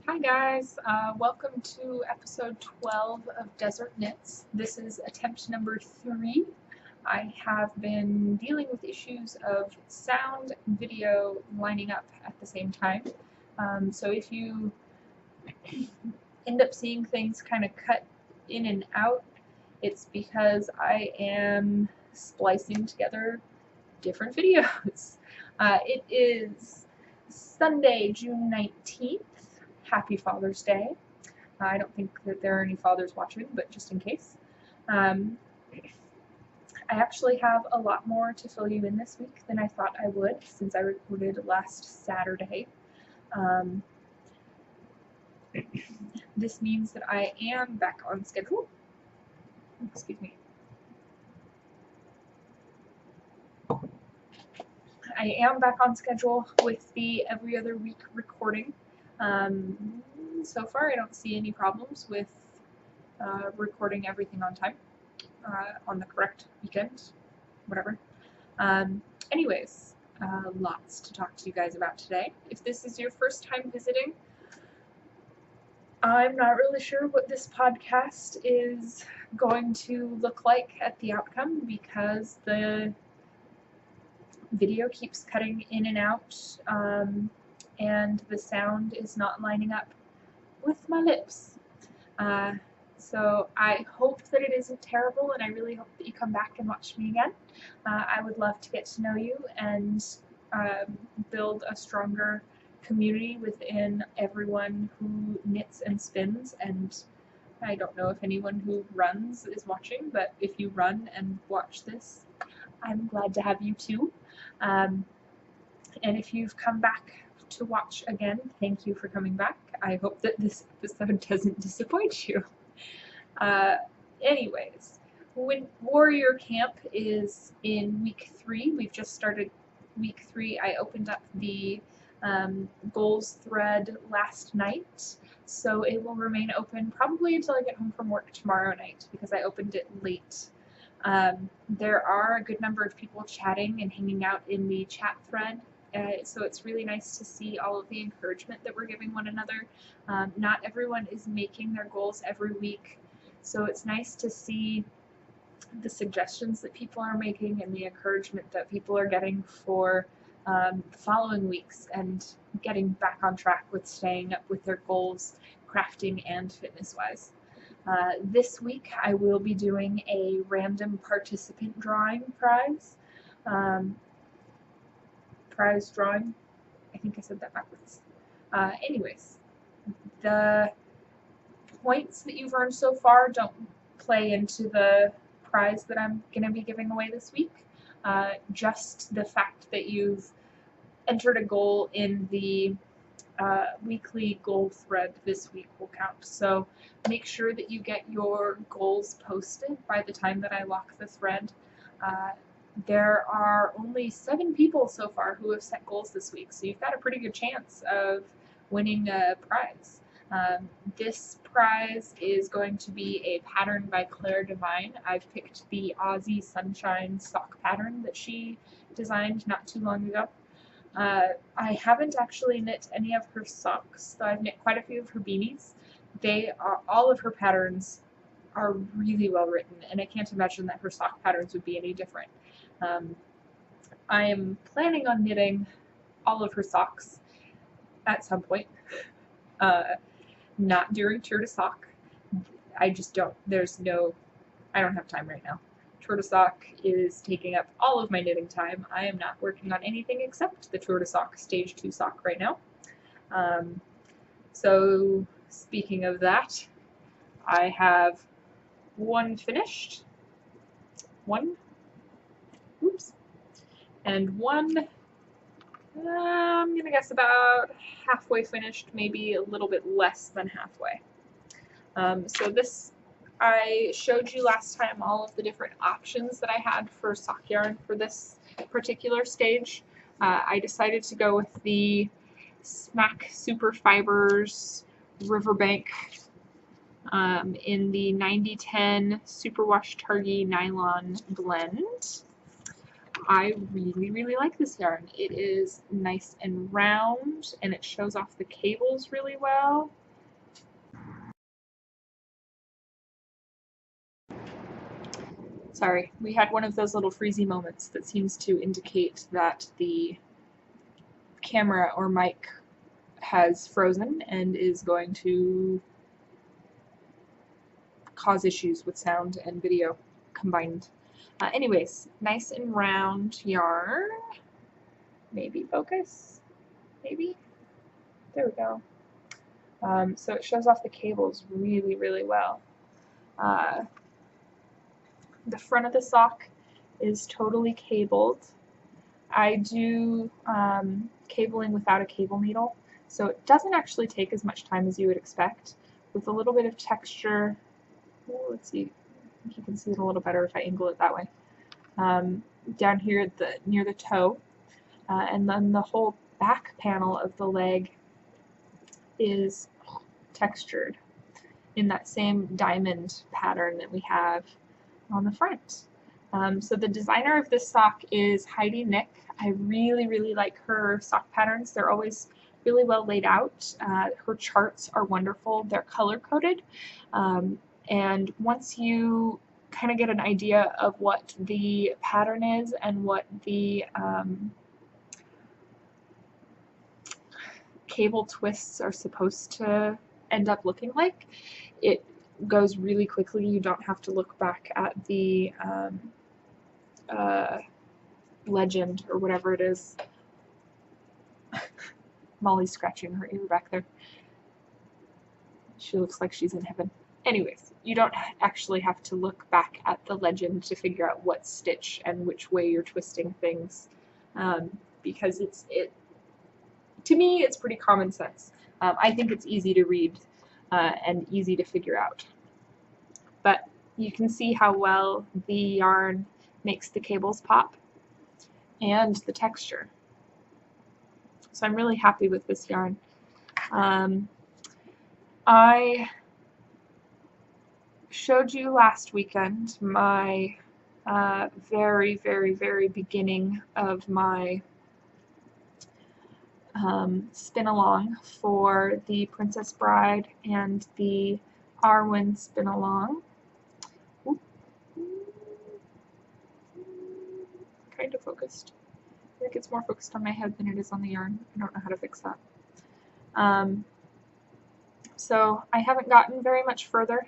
Hi guys, welcome to episode 12 of Desert Knits. This is attempt number 3. I have been dealing with issues of sound and video lining up at the same time. So if you end up seeing things kind of cut in and out, it's because I am splicing together different videos. It is Sunday, June 19th. Happy Father's Day. I don't think that there are any fathers watching, but just in case. I actually have a lot more to fill you in this week than I thought I would, since I recorded last Saturday. This means that I am back on schedule. Excuse me. I am back on schedule with the every other week recording. So far I don't see any problems with recording everything on time, on the correct weekend, whatever. Anyways, lots to talk to you guys about today. If this is your first time visiting, I'm not really sure what this podcast is going to look like at the outcome because the video keeps cutting in and out, and the sound is not lining up with my lips. So I hope that it isn't terrible, and I really hope that you come back and watch me again. I would love to get to know you and build a stronger community within everyone who knits and spins, and I don't know if anyone who runs is watching, but if you run and watch this, I'm glad to have you too. And if you've come back to watch again, thank you for coming back. I hope that this episode doesn't disappoint you. Anyways, when Warrior Camp is in week 3, we've just started week 3. I opened up the goals thread last night, so it will remain open probably until I get home from work tomorrow night because I opened it late. There are a good number of people chatting and hanging out in the chat thread, so it's really nice to see all of the encouragement that we're giving one another. Not everyone is making their goals every week, so it's nice to see the suggestions that people are making and the encouragement that people are getting for following weeks and getting back on track with staying up with their goals, crafting and fitness-wise. This week I will be doing a random participant drawing prize. Prize drawing. I think I said that backwards. Anyways, the points that you've earned so far don't play into the prize that I'm going to be giving away this week. Just the fact that you've entered a goal in the weekly goal thread this week will count. So make sure that you get your goals posted by the time that I lock the thread. There are only 7 people so far who have set goals this week, so you've got a pretty good chance of winning a prize. This prize is going to be a pattern by Claire Devine. I've picked the Aussie Sunshine sock pattern that she designed not too long ago. I haven't actually knit any of her socks, though I've knit quite a few of her beanies. All of her patterns are really well written, and I can't imagine that her sock patterns would be any different. I am planning on knitting all of her socks at some point. Not during Tour de Sock. I just don't. I don't have time right now. Tour de Sock is taking up all of my knitting time. I am not working on anything except the Tour de Sock Stage 2 sock right now. So speaking of that, I have one finished, and one, I'm gonna guess about halfway finished, maybe a little bit less than halfway. So this, I showed you last time all of the different options that I had for sock yarn for this particular stage. I decided to go with the Smack Super Fibers Riverbank in the 9010 Superwash Targhee Nylon blend. I really, really like this yarn. It is nice and round, and it shows off the cables really well. Sorry, we had one of those little freezy moments that seems to indicate that the camera or mic has frozen and is going to cause issues with sound and video combined. Anyways, nice and round yarn. Maybe focus? Maybe? There we go. So it shows off the cables really, really well. The front of the sock is totally cabled. I do cabling without a cable needle, so it doesn't actually take as much time as you would expect. With a little bit of texture, let's see, I think you can see it a little better if I angle it that way. Down here near the toe, and then the whole back panel of the leg is textured in that same diamond pattern that we have on the front. So the designer of this sock is Heidi Nick. I really, really like her sock patterns. They're always really well laid out. Her charts are wonderful. They're color-coded. And once you kind of get an idea of what the pattern is and what the cable twists are supposed to end up looking like, it goes really quickly. You don't have to look back at the legend or whatever it is. Molly's scratching her ear back there. She looks like she's in heaven. Anyways, you don't actually have to look back at the legend to figure out what stitch and which way you're twisting things, because to me, it's pretty common sense. I think it's easy to read and easy to figure out. But you can see how well the yarn makes the cables pop and the texture. So I'm really happy with this yarn. I showed you last weekend my very, very, very beginning of my spin along for the Princess Bride and the Arwen spin along. Kind of focused. I think it's more focused on my head than it is on the yarn. I don't know how to fix that. So I haven't gotten very much further.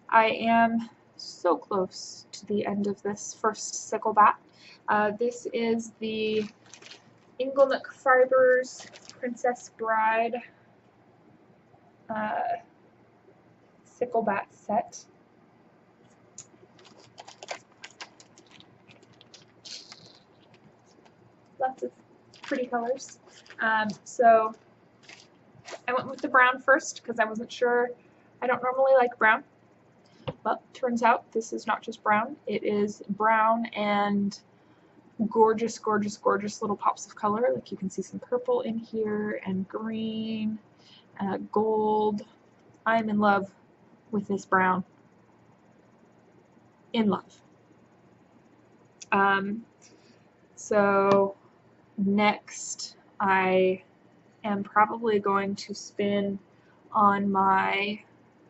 I am so close to the end of this first sickle bat. This is the Inglenook Fibers Princess Bride sickle bat set. Lots of pretty colors. So I went with the brown first because I wasn't sure. I don't normally like brown, but turns out this is not just brown. It is brown and gorgeous, gorgeous, gorgeous little pops of color. Like you can see some purple in here and green, gold. I'm in love with this brown. In love. So next I am probably going to spin on my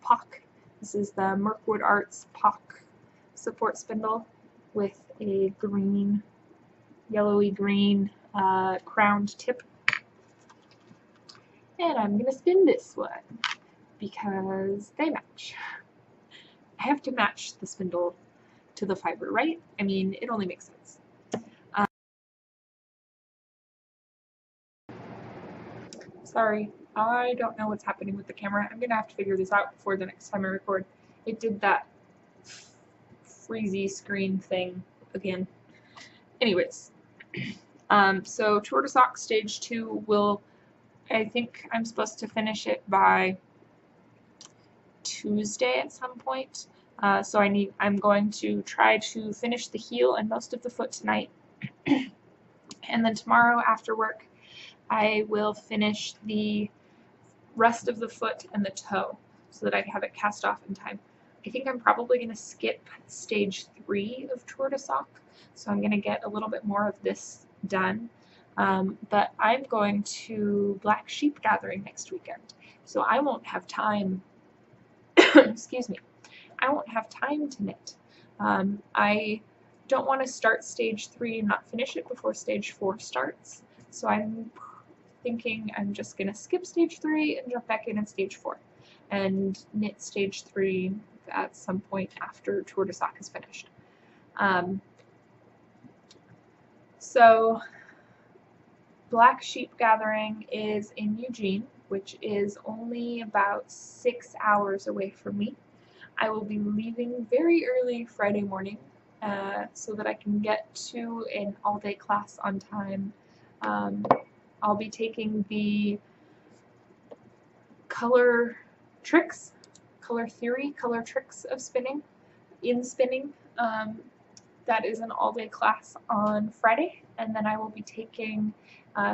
POC. This is the Mirkwood Arts POC support spindle with a green, yellowy green crowned tip. And I'm going to spin this one because they match. I have to match the spindle to the fiber, right? I mean, it only makes sense. Sorry, I don't know what's happening with the camera. I'm going to have to figure this out before the next time I record. It did that freezy screen thing again. Anyways, so Tour de Sock Stage 2 will, I think I'm supposed to finish it by Tuesday at some point. So I'm going to try to finish the heel and most of the foot tonight. And then tomorrow after work, I will finish the rest of the foot and the toe so that I have it cast off in time I think I'm probably going to skip stage 3 of Tour de Sock, so I'm going to get a little bit more of this done. But I'm going to Black Sheep Gathering next weekend, so I won't have time, excuse me, I won't have time to knit. I don't want to start stage 3 and not finish it before stage 4 starts, so I'm thinking I'm just going to skip stage 3 and jump back in stage 4 and knit stage 3 at some point after Tour de Sock is finished. So Black Sheep Gathering is in Eugene, which is only about 6 hours away from me. I will be leaving very early Friday morning so that I can get to an all-day class on time. I'll be taking the color tricks of spinning, in spinning. That is an all-day class on Friday, and then I will be taking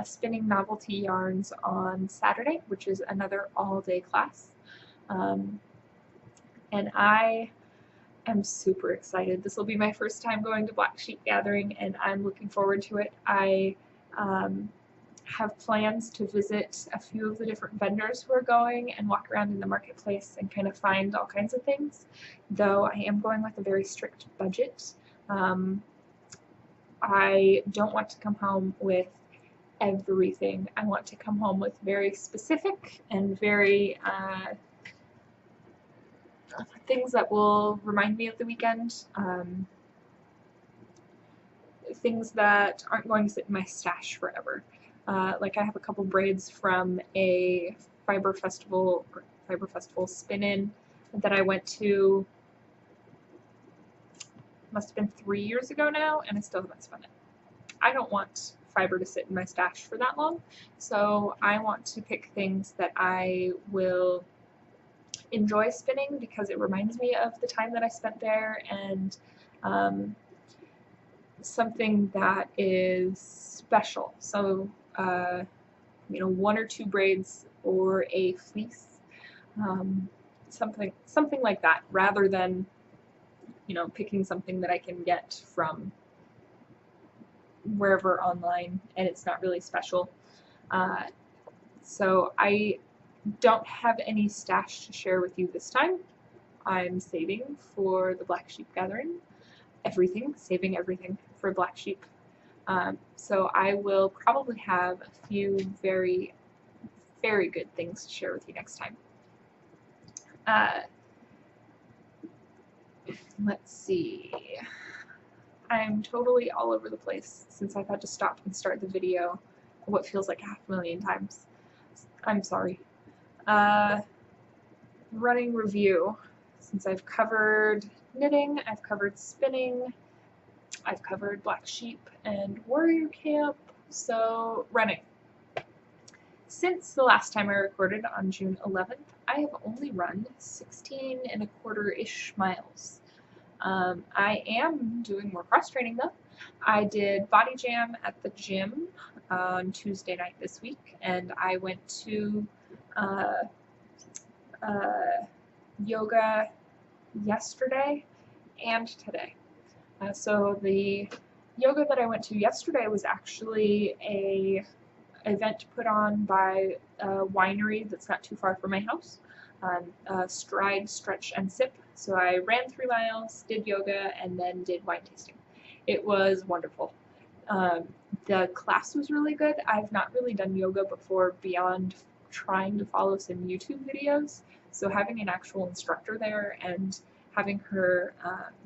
spinning novelty yarns on Saturday, which is another all-day class. And I am super excited. This will be my first time going to Black Sheep Gathering, and I'm looking forward to it. I have plans to visit a few of the different vendors who are going and walk around in the marketplace and kind of find all kinds of things, though I am going with a very strict budget. I don't want to come home with everything. I want to come home with very specific and very things that will remind me of the weekend, things that aren't going to sit in my stash forever. Like I have a couple braids from a Fiber Festival spin-in that I went to, must have been 3 years ago now, and I still haven't spun it. I don't want fiber to sit in my stash for that long, so I want to pick things that I will enjoy spinning because it reminds me of the time that I spent there, and something that is special. So, you know, 1 or 2 braids or a fleece, something like that, rather than, you know, picking something that I can get from wherever online and it's not really special. So I don't have any stash to share with you this time. I'm saving for the Black Sheep Gathering. Saving everything for Black Sheep. So I will probably have a few very, very good things to share with you next time. Let's see. I'm totally all over the place since I've had to stop and start the video what feels like 500,000 times. I'm sorry. Running review. Since I've covered knitting, I've covered spinning, I've covered Black Sheep and Warrior Camp, so running. Since the last time I recorded on June 11th, I have only run 16.25-ish miles. I am doing more cross training though. I did body jam at the gym on Tuesday night this week, and I went to yoga yesterday and today. So the yoga that I went to yesterday was actually a event put on by a winery that's not too far from my house. Stride, Stretch, and Sip. So I ran 3 miles, did yoga, and then did wine tasting. It was wonderful. The class was really good. I've not really done yoga before beyond trying to follow some YouTube videos. So having an actual instructor there and having her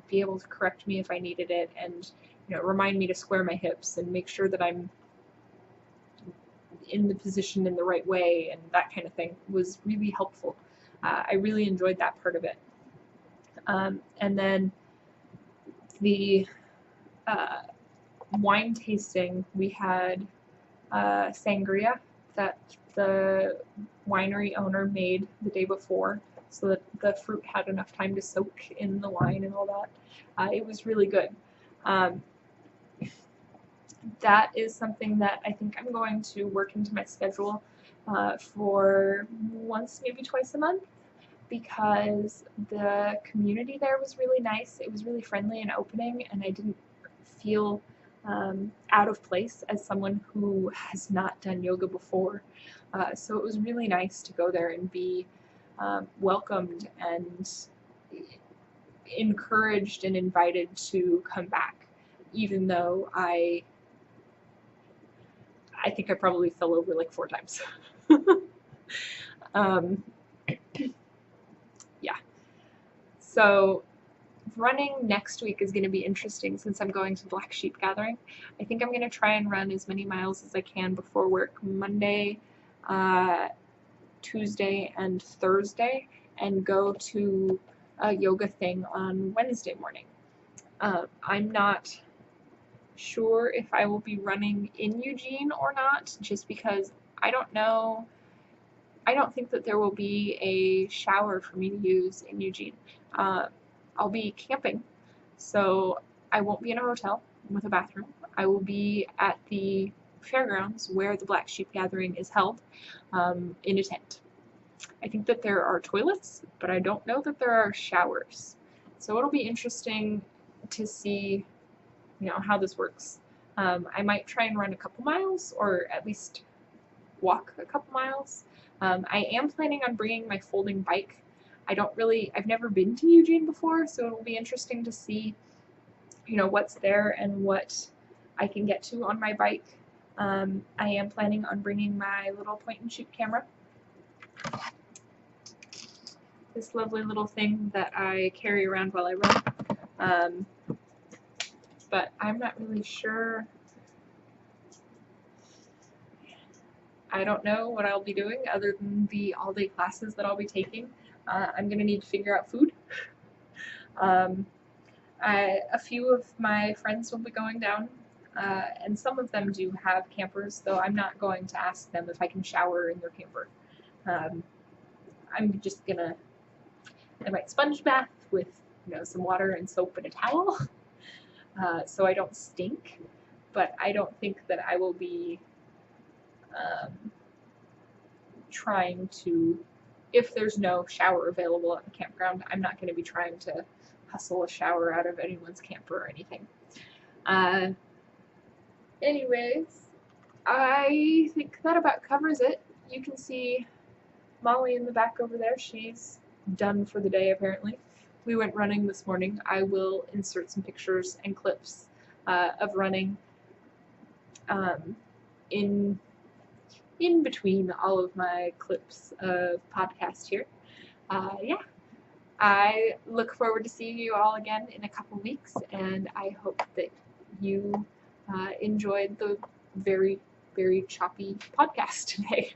be able to correct me if I needed it, and remind me to square my hips and make sure that I'm in the position in the right way and that kind of thing was really helpful. I really enjoyed that part of it. And then the wine tasting, we had sangria that the winery owner made the day before so that the fruit had enough time to soak in the wine and all that. It was really good. That is something that I think I'm going to work into my schedule for once, maybe twice a month, because the community there was really nice. It was really friendly and opening, and I didn't feel out of place as someone who has not done yoga before. So it was really nice to go there and be welcomed and encouraged and invited to come back, even though I think I probably fell over like 4 times. Yeah. So running next week is going to be interesting since I'm going to Black Sheep Gathering. I think I'm going to try and run as many miles as I can before work Monday, Tuesday, and Thursday, and go to a yoga thing on Wednesday morning. I'm not sure if I will be running in Eugene or not, just because I don't know. I don't think that there will be a shower for me to use in Eugene. I'll be camping, so I won't be in a hotel with a bathroom. I will be at the fairgrounds where the Black Sheep Gathering is held, in a tent. I think that there are toilets, but I don't know that there are showers. So it'll be interesting to see, how this works. I might try and run a couple miles, or at least walk a couple miles. I am planning on bringing my folding bike. I've never been to Eugene before, so it'll be interesting to see, what's there and what I can get to on my bike. I am planning on bringing my little point and shoot camera. This lovely little thing that I carry around while I run. But I'm not really sure. I don't know what I'll be doing other than the all-day classes that I'll be taking. I'm going to need to figure out food. A few of my friends will be going down, and some of them do have campers, though I'm not going to ask them if I can shower in their camper. I'm just gonna, I might sponge bath with, some water and soap and a towel, so I don't stink, but I don't think that I will be trying to, if there's no shower available at the campground, I'm not going to be trying to hustle a shower out of anyone's camper or anything. Anyways, I think that about covers it. You can see Molly in the back over there. She's done for the day, apparently. We went running this morning. I will insert some pictures and clips of running in between all of my clips of podcast here. Yeah, I look forward to seeing you all again in a couple weeks, and I hope that you enjoyed the very, very choppy podcast today.